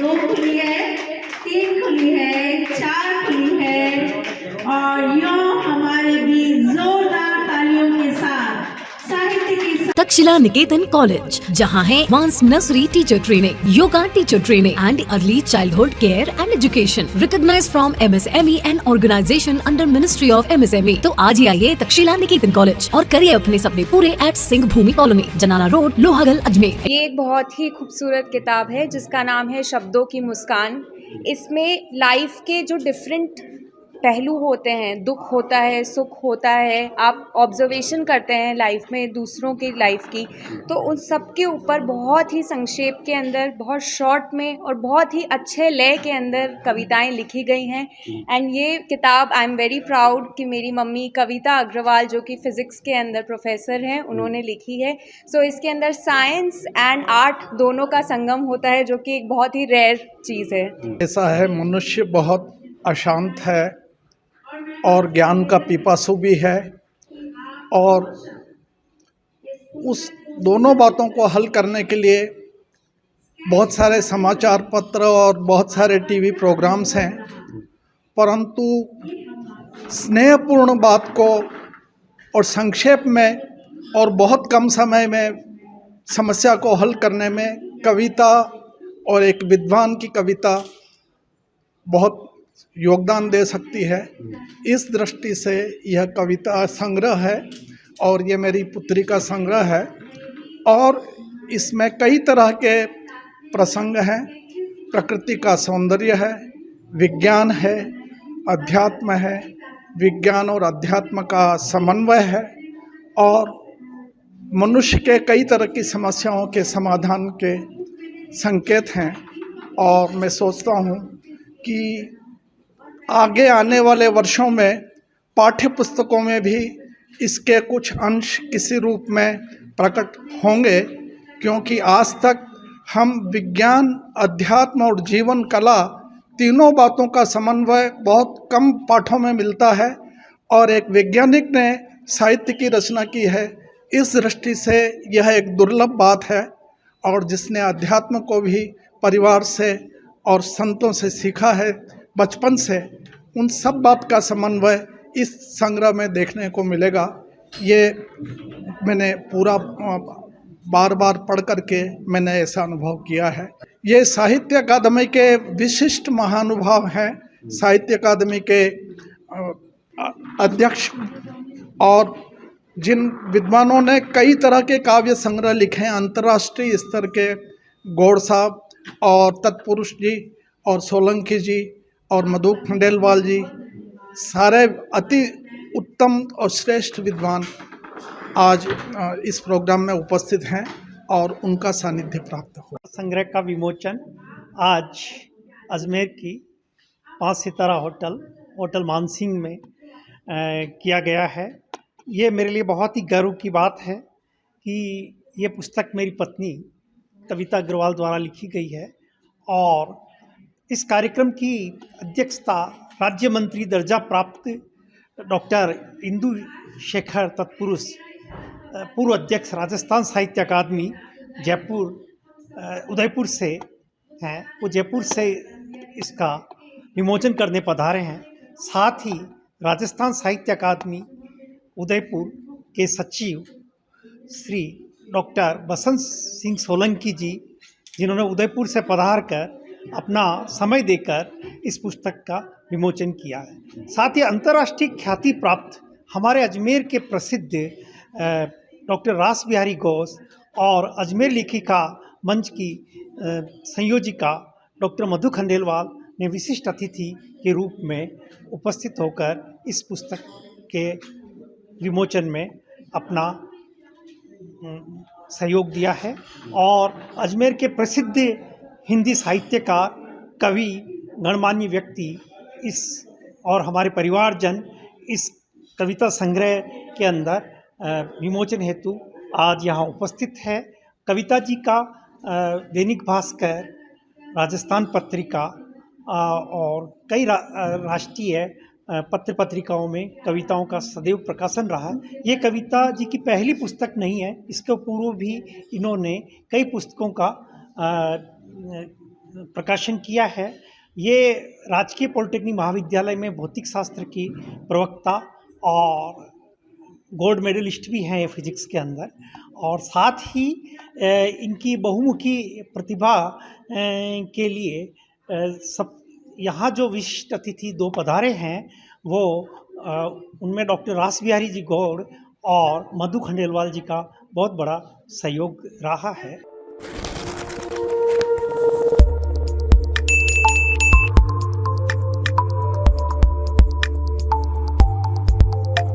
2 खुली है, 3 खुली है, 4 खुली है और यूं हमारे बीच जोरदार तालियों के साथ साहित्य की तक्षशिला निकेतन कॉलेज, जहां है advance nursery teacher training, yoga teacher training and early childhood care and education, recognised from MSME and organisation under ministry of MSME। तो आज ही आइए तक्षशिला निकेतन कॉलेज और करिए अपने सपने पूरे एट सिंह भूमि कॉलोनी, जनाना रोड, लोहागल, अजमेर। ये एक बहुत ही खूबसूरत किताब है जिसका नाम है शब्दों की मुस्कान। इसमें लाइफ के जो डिफरेंट पहलू होते हैं, दुख होता है, सुख होता है, आप ऑब्जर्वेशन करते हैं लाइफ में दूसरों की लाइफ की, तो उन सब के ऊपर बहुत ही संक्षेप के अंदर, बहुत शॉर्ट में और बहुत ही अच्छे लय के अंदर कविताएं लिखी गई हैं। एंड ये किताब आई एम वेरी प्राउड कि मेरी मम्मी कविता अग्रवाल जो कि फ़िज़िक्स के अंदर प्रोफेसर हैं, उन्होंने लिखी है। सो इसके अंदर साइंस एंड आर्ट दोनों का संगम होता है, जो कि एक बहुत ही रेयर चीज़ है। ऐसा है, मनुष्य बहुत अशांत है और ज्ञान का पिपासु भी है, और उस दोनों बातों को हल करने के लिए बहुत सारे समाचार पत्र और बहुत सारे टीवी प्रोग्राम्स हैं, परंतु स्नेहपूर्ण बात को और संक्षेप में और बहुत कम समय में समस्या को हल करने में कविता और एक विद्वान की कविता बहुत योगदान दे सकती है। इस दृष्टि से यह कविता संग्रह है और ये मेरी पुत्री का संग्रह है, और इसमें कई तरह के प्रसंग हैं। प्रकृति का सौंदर्य है, विज्ञान है, अध्यात्म है, विज्ञान और अध्यात्म का समन्वय है, और मनुष्य के कई तरह की समस्याओं के समाधान के संकेत हैं। और मैं सोचता हूँ कि आगे आने वाले वर्षों में पाठ्य पुस्तकों में भी इसके कुछ अंश किसी रूप में प्रकट होंगे, क्योंकि आज तक हम विज्ञान, अध्यात्म और जीवन कला तीनों बातों का समन्वय बहुत कम पाठों में मिलता है, और एक वैज्ञानिक ने साहित्य की रचना की है। इस दृष्टि से यह एक दुर्लभ बात है, और जिसने अध्यात्म को भी परिवार से और संतों से सीखा है बचपन से, उन सब बात का समन्वय इस संग्रह में देखने को मिलेगा। ये मैंने पूरा बार बार पढ़ करके मैंने ऐसा अनुभव किया है। ये साहित्य अकादमी के विशिष्ट महानुभाव हैं, साहित्य अकादमी के अध्यक्ष, और जिन विद्वानों ने कई तरह के काव्य संग्रह लिखे हैं, अंतर्राष्ट्रीय स्तर के, गौड़ साहब और तत्पुरुष जी और सोलंकी जी और मधु खंडेलवाल जी, सारे अति उत्तम और श्रेष्ठ विद्वान आज इस प्रोग्राम में उपस्थित हैं और उनका सानिध्य प्राप्त हुआ। संग्रह का विमोचन आज अजमेर की 5 सितारा होटल मानसिंह में किया गया है। ये मेरे लिए बहुत ही गर्व की बात है कि ये पुस्तक मेरी पत्नी कविता अग्रवाल द्वारा लिखी गई है, और इस कार्यक्रम की अध्यक्षता राज्य मंत्री दर्जा प्राप्त डॉक्टर इंदु शेखर तत्पुरुष, पूर्व अध्यक्ष राजस्थान साहित्य अकादमी जयपुर उदयपुर से हैं। वो जयपुर से इसका विमोचन करने पधारे हैं। साथ ही राजस्थान साहित्य अकादमी उदयपुर के सचिव श्री डॉक्टर बसंत सिंह सोलंकी जी, जिन्होंने उदयपुर से पधार कर अपना समय देकर इस पुस्तक का विमोचन किया है। साथ ही अंतर्राष्ट्रीय ख्याति प्राप्त हमारे अजमेर के प्रसिद्ध डॉक्टर रास बिहारी घोष और अजमेर लेखिका मंच की संयोजिका डॉक्टर मधु खंडेलवाल ने विशिष्ट अतिथि के रूप में उपस्थित होकर इस पुस्तक के विमोचन में अपना सहयोग दिया है। और अजमेर के प्रसिद्ध हिंदी साहित्यकार, कवि, गणमान्य व्यक्ति इस और हमारे परिवारजन इस कविता संग्रह के अंदर विमोचन हेतु आज यहाँ उपस्थित है। कविता जी का दैनिक भास्कर, राजस्थान पत्रिका और कई राष्ट्रीय पत्र पत्रिकाओं में कविताओं का सदैव प्रकाशन रहा। ये कविता जी की पहली पुस्तक नहीं है, इसके पूर्व भी इन्होंने कई पुस्तकों का प्रकाशन किया है। ये राजकीय पॉलिटेक्निक महाविद्यालय में भौतिक शास्त्र की प्रवक्ता और गोल्ड मेडलिस्ट भी हैं ये फिजिक्स के अंदर, और साथ ही इनकी बहुमुखी प्रतिभा के लिए सब यहाँ जो विशिष्ट अतिथि 2 पधारे हैं वो उनमें डॉक्टर रास बिहारी जी गौड़ और मधु खंडेलवाल जी का बहुत बड़ा सहयोग रहा है।